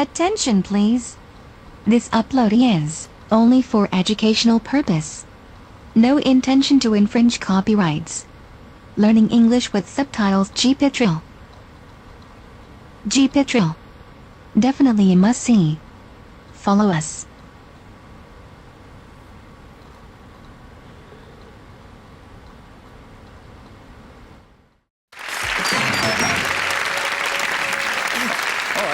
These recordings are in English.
Attention please. This upload is only for educational purpose. No intention to infringe copyrights. Learning English with subtitles GPITRAL. GPITRAL. Definitely a must-see. Follow us.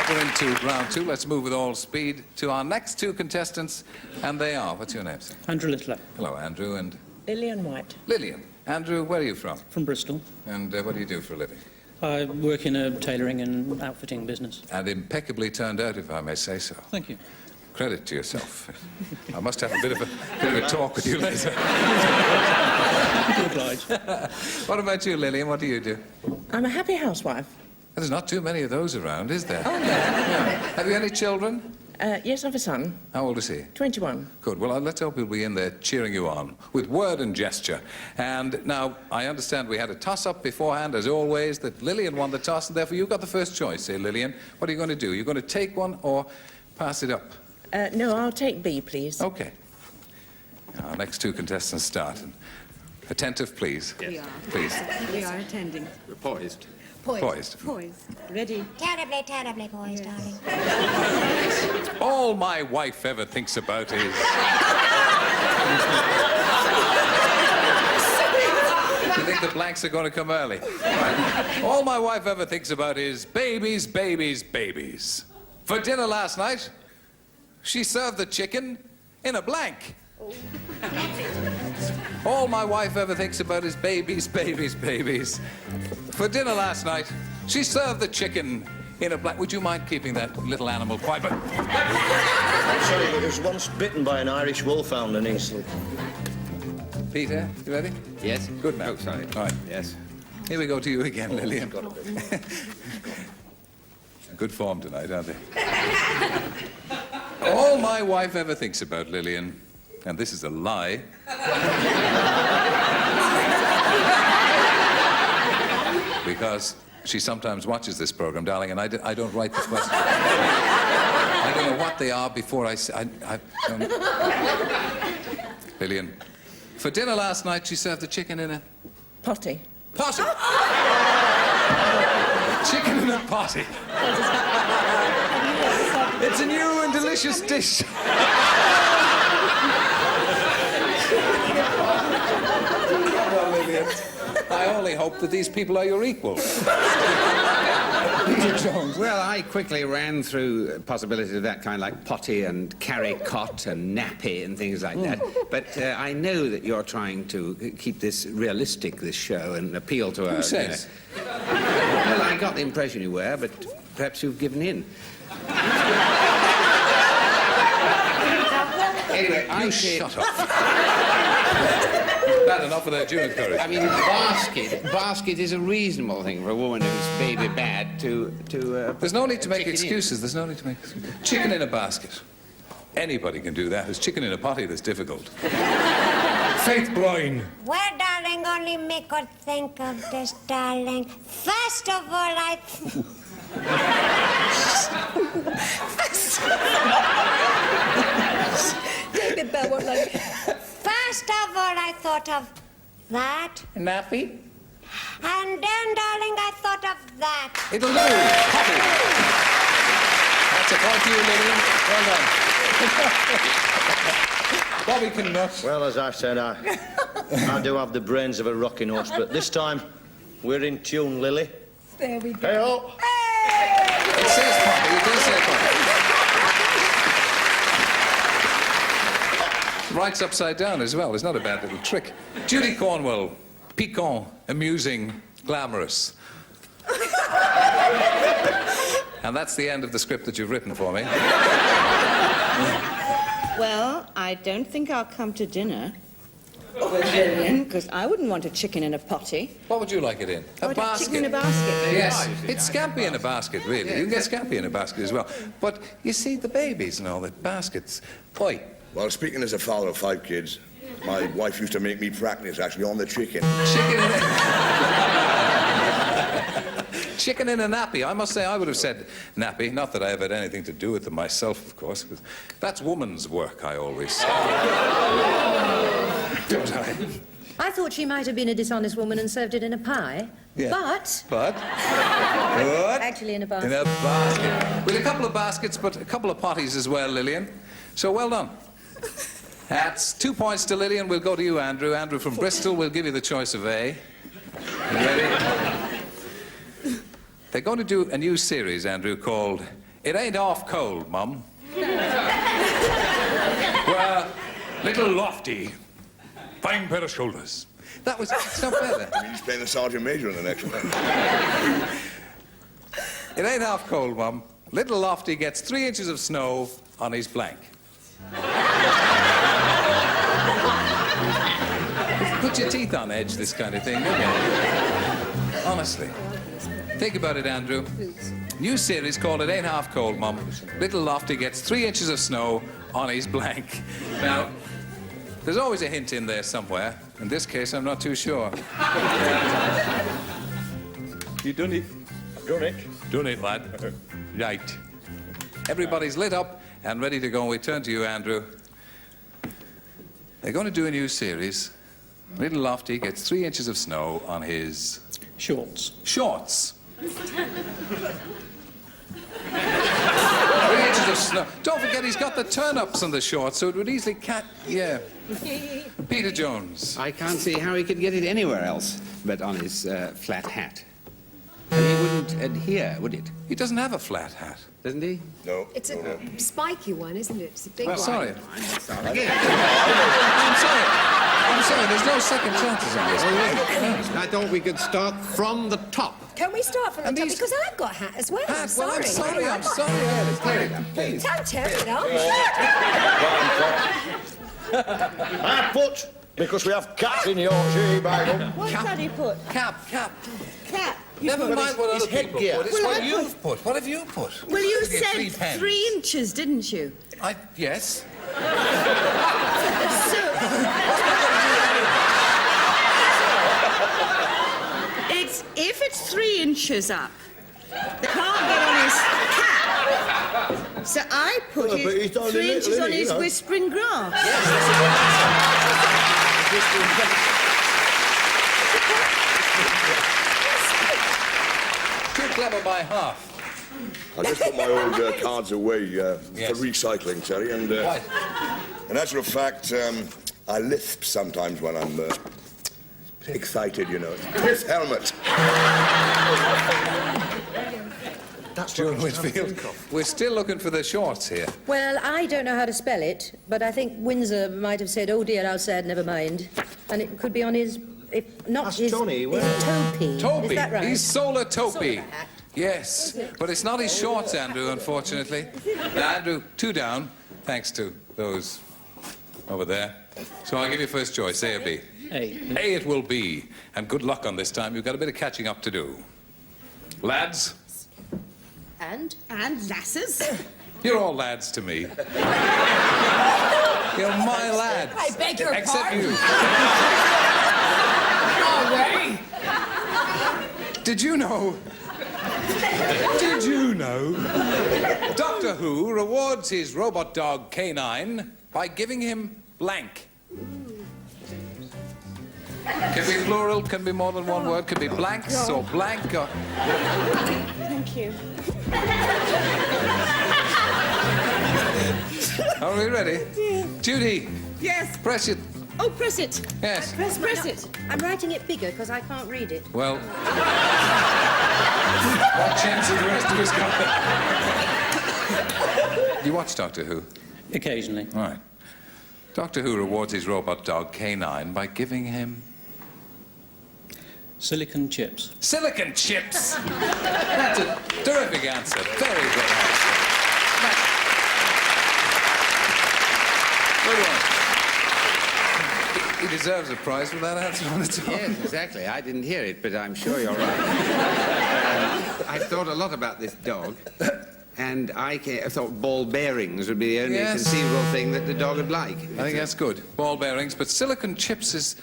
We're into round two. Let's move with all speed to our next two contestants, and they are, what's your name, sir? Andrew Littler. Hello, Andrew, and... Lillian White. Lillian. Andrew, where are you from? From Bristol. And what do you do for a living? I work in a tailoring and outfitting business. And impeccably turned out, if I may say so. Thank you. Credit to yourself. I must have a bit of a talk with you later. Thank you, oblige. What about you, Lillian? What do you do? I'm a happy housewife. There's not too many of those around, is there? Oh, no. Yeah. Have you any children? Yes, I have a son. How old is he? 21. Good. Well, let's hope he'll be in there cheering you on with word and gesture. And now, I understand we had a toss-up beforehand, as always, that Lillian won the toss, and therefore you got the first choice, say, Lillian. What are you going to do? You're going to take one or pass it up? No, I'll take B, please. OK. Our next two contestants start. Attentive, please. Yes. We are. Please. We are attending. We're poised. Poised. Poised. Ready? Terribly, terribly poised, darling. All my wife ever thinks about is... You think the blanks are going to come early? Right. All my wife ever thinks about is babies, babies, babies. For dinner last night, she served the chicken in a blank. All my wife ever thinks about is babies, babies, babies. For dinner last night, she served the chicken in a blank. Would you mind keeping that little animal quiet? But... I'm sorry, but I was once bitten by an Irish wolfhound in Eastland. Peter, you ready? Yes? Good man. Oh, sorry. All right. Yes. Here we go to you again, Lillian. Good form tonight, aren't they? All my wife ever thinks about, Lillian, and this is a lie, because she sometimes watches this program, darling, and I don't write the question. I don't know what they are before I don't... Lillian, for dinner last night, she served the chicken in a... Potty. Potty! Chicken in a potty. It's a new and delicious dish. Well, Lillian, I only hope that these people are your equals. Peter Jones. Well, I quickly ran through possibilities of that kind, like potty and carry cot and nappy and things like that. But I know that you're trying to keep this realistic, this show, and appeal to Who says? Well, I got the impression you were, but perhaps you've given in. Anyway, I Shut up. Bad enough with that June courage. I mean, basket is a reasonable thing for a woman who's baby bad to There's no need to make chicken in. excuses. There's no need to make excuses. Chicken in a basket. Anybody can do that. It's chicken in a potty that's difficult. Faith Bloin. Well, darling, only me could think of this, darling. First of all, David Bell won't like it. First of all, I thought of that. Nappy. And then, darling, I thought of that. It'll do. Potty. That's a point to you, Lillian. Well done. Bobby can nut. Well, as I said, I do have the brains of a rocking horse, but this time we're in tune, Lily. There we go. Hey-ho! It says potty. It does say potty. Writes upside down as well. It's not a bad little trick. Judy Cornwell. Piquant, amusing, glamorous. And that's the end of the script that you've written for me. Well, I don't think I'll come to dinner with Lillian, because I wouldn't want a chicken in a potty. What would you like it in? I would have chicken in a basket. Yes, it's scampi in a basket, really. You can get scampi in a basket as well. But you see, the babies and all that, baskets. Boy. Well, speaking as a father of 5 kids, my wife used to make me practice, actually, on the chicken. Chicken in it. Chicken in a nappy. I must say I would have said nappy. Not that I have had anything to do with them myself, of course. But that's woman's work, I always say. Don't I? I thought she might have been a dishonest woman and served it in a pie. Yeah. But But? What? actually in a basket. In a basket. With a couple of baskets, but a couple of potties as well, Lillian. So well done. That's 2 points to Lillian. We'll go to you, Andrew. Andrew from Bristol, we'll give you the choice of A. You ready? They're going to do a new series, Andrew, called It Ain't Half Cold, Mum. Where little Lofty, fine pair of shoulders. That was... It's not better. I mean, he's playing the Sergeant Major in the next one. It ain't half cold, Mum. Little Lofty gets 3 inches of snow on his blank. Put your teeth on edge, this kind of thing, don't you? Honestly. Think about it, Andrew. New series called It Ain't Half Cold, Mum. Little Lofty gets 3 inches of snow on his blank. Now, there's always a hint in there somewhere. In this case, I'm not too sure. You done it? Done it. Done it, lad. Right. Everybody's lit up and ready to go. We turn to you, Andrew. They're going to do a new series. Little Lofty gets 3 inches of snow on his... Shorts. Shorts. 3 inches of snow. Don't forget, he's got the turn-ups on the shorts, so it would easily yeah. Peter Jones. I can't see how he could get it anywhere else but on his flat hat. And he wouldn't adhere, would it? He doesn't have a flat hat. Doesn't he? No. It's a spiky one, isn't it? It's a big Well, one. sorry. Again. I'm sorry, there's no second chances on this. I thought we could start from the top. Can we start from the And top? these- Because I've got a hat as well. Hat? Well, I'm sorry. Please. Don't tear it up. I put, because we have cats in Yorkshire, Bible. What's that he put? Cap. Cat. Never mind what It's other people headgear. put. It's what you've put. What have you put? Well, you Give me said 3 pens. 3 inches, didn't you? Yes. If it's 3 inches up, they can't get on his cap. So I put Well, but his he's only 3 inches little, on you his know. whispering grass. Too clever by half. I just put my old cards away Yes. for recycling, Terry, and Right. in actual fact, I lisp sometimes when I'm excited, you know. Cliff Helmet. That's June Whitfield. We're still looking for the shorts here. Well, I don't know how to spell it, but I think Windsor might have said, oh dear, how sad, never mind. And it could be on his, if not That's his, Johnny, his where- topi. Toby. Is that right? He's Solar Topi. Solar hat. Yes, but it's not his shorts, Andrew, unfortunately. Now, Andrew, 2 down, thanks to those over there. So I'll give you first choice, A or B. A. A it will be, and good luck on this time. You've got a bit of catching up to do. Lads, And? And lasses. you're all lads to me. You're my lads. I beg your Except pardon? you. No way. Did you know? Did you know? Doctor Who rewards his robot dog K9 by giving him blank. Can be plural, can be more than one word, can be blanks or blank or... Thank you. Are we ready? Judy, Yes. press it. Oh, press it. Yes. Press it. I'm writing it bigger because I can't read it. Well... what chance has the rest of us got? You watch Doctor Who? Occasionally. All right. Doctor Who rewards his robot dog K9 by giving him... Silicon chips. silicon chips! That's a terrific answer. Very good answer. Good one. He deserves a prize for that answer on its own. Yes, exactly. I didn't hear it, but I'm sure you're right. I've thought a lot about this dog, and I thought ball bearings would be the only Yes. conceivable thing that the dog would like. I think that's good. Ball bearings, but silicon chips is...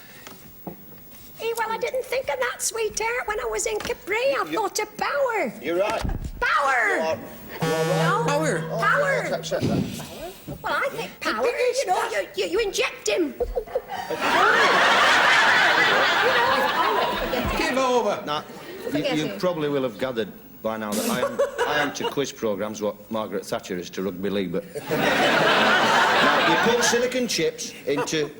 Well, I didn't think of that, sweetheart. When I was in Capri, I thought of power. You're right. Power! You are right. No. Power. Power! Let's accept that. Well, I think power, you know, you inject him. Give over. Now, Forget you it. probably will have gathered by now that I am to quiz programmes what Margaret Thatcher is to rugby league, but... Now, you put silicon chips into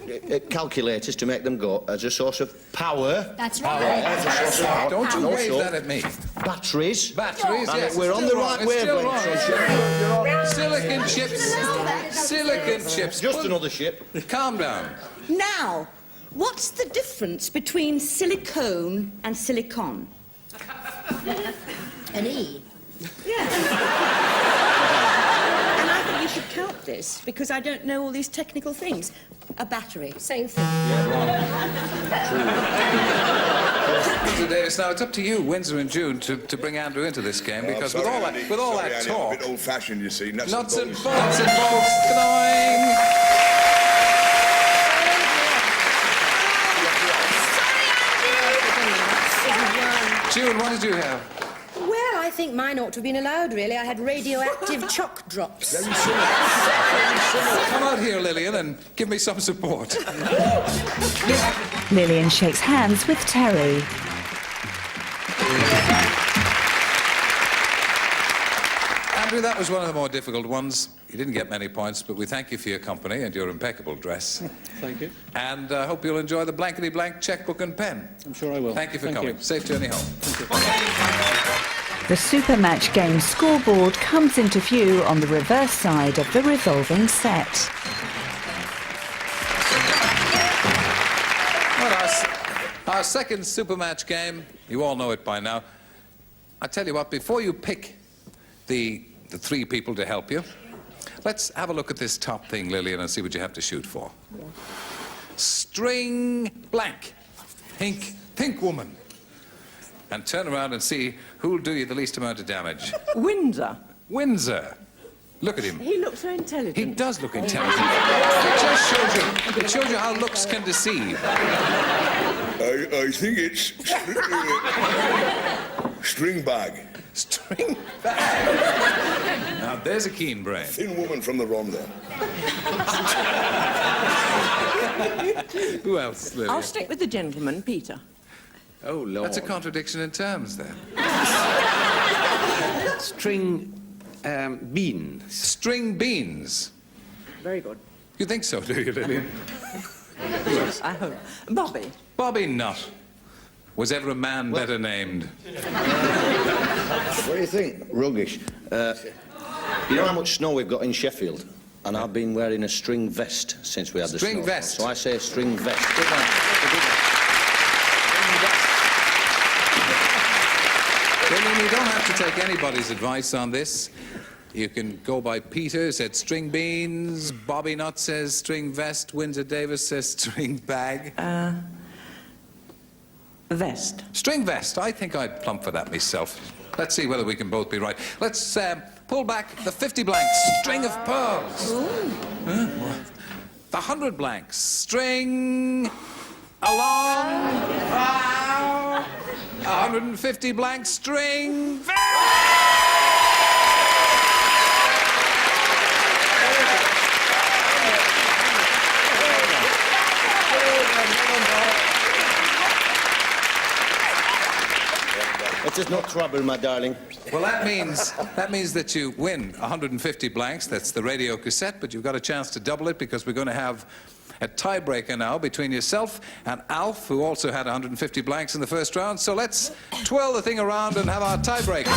calculators to make them go as a source of power. That's right. As a source of power. Don't you And wave also that at me. Batteries. Batteries, And yes. we're it's on still the wrong, right it's still wavelength, wrong. sunshine. Silicon chips. Silicon chips. Just another ship. Calm down. Now, what's the difference between silicone and silicon? An E. Yeah. And I think you should count this, because I don't know all these technical things. A battery. Same thing. Mr. Davis, now it's up to you, Windsor and June, to bring Andrew into this game, because with all that I'm a bit talk, old-fashioned, you see. nuts and bolts, canoing. June, what did you have? Well, I think mine ought to have been allowed, really. I had radioactive chalk drops. Very similar. Come out here, Lillian, and give me some support. Lillian shakes hands with Terry. Andrew, that was one of the more difficult ones. You didn't get many points, but we thank you for your company and your impeccable dress. Thank you. And I hope you'll enjoy the Blankety Blank checkbook and pen. I'm sure I will. Thank you for Thank coming. you. Safe journey home. The Super Match Game scoreboard comes into view on the reverse side of the revolving set. Well, our second Super Match game, you all know it by now. I tell you what, before you pick the three people to help you, let's have a look at this top thing, Lillian, and see what you have to shoot for. Yeah. String blank. Think woman. And turn around and see who'll do you the least amount of damage. Windsor. Windsor. Look at him. He looks so intelligent. He does look intelligent. It shows you how looks can deceive. I think it's string bag. String bag. Now, there's a keen brain. Thin woman from the Ronda. Who else, Lillian? I'll stick with the gentleman, Peter. Oh, Lord. That's a contradiction in terms, then. String beans. String beans. Very good. You think so, do you, Lillian? Yes, I hope. Bobby. Bobby Nutt. Was ever a man better named? What do you think? Ruggish. You know how much snow we've got in Sheffield? And I've been wearing a string vest since we had the snow. String vest. So I say string vest. Good one. Lillian, you don't have to take anybody's advice on this. You can go by Peter, said string beans. Bobby Nutt says string vest. Windsor Davis says string bag. Vest. String vest. I think I'd plump for that myself. Let's see whether we can both be right. Let's pull back the 50 blanks. String of pearls. Huh? The 100 blanks. String along. 150 blanks. String vest. It is not trouble, my darling. Well, that means that you win 150 blanks. That's the radio cassette, but you've got a chance to double it because we're going to have a tiebreaker now between yourself and Alf, who also had 150 blanks in the first round. So let's twirl the thing around and have our tiebreaker.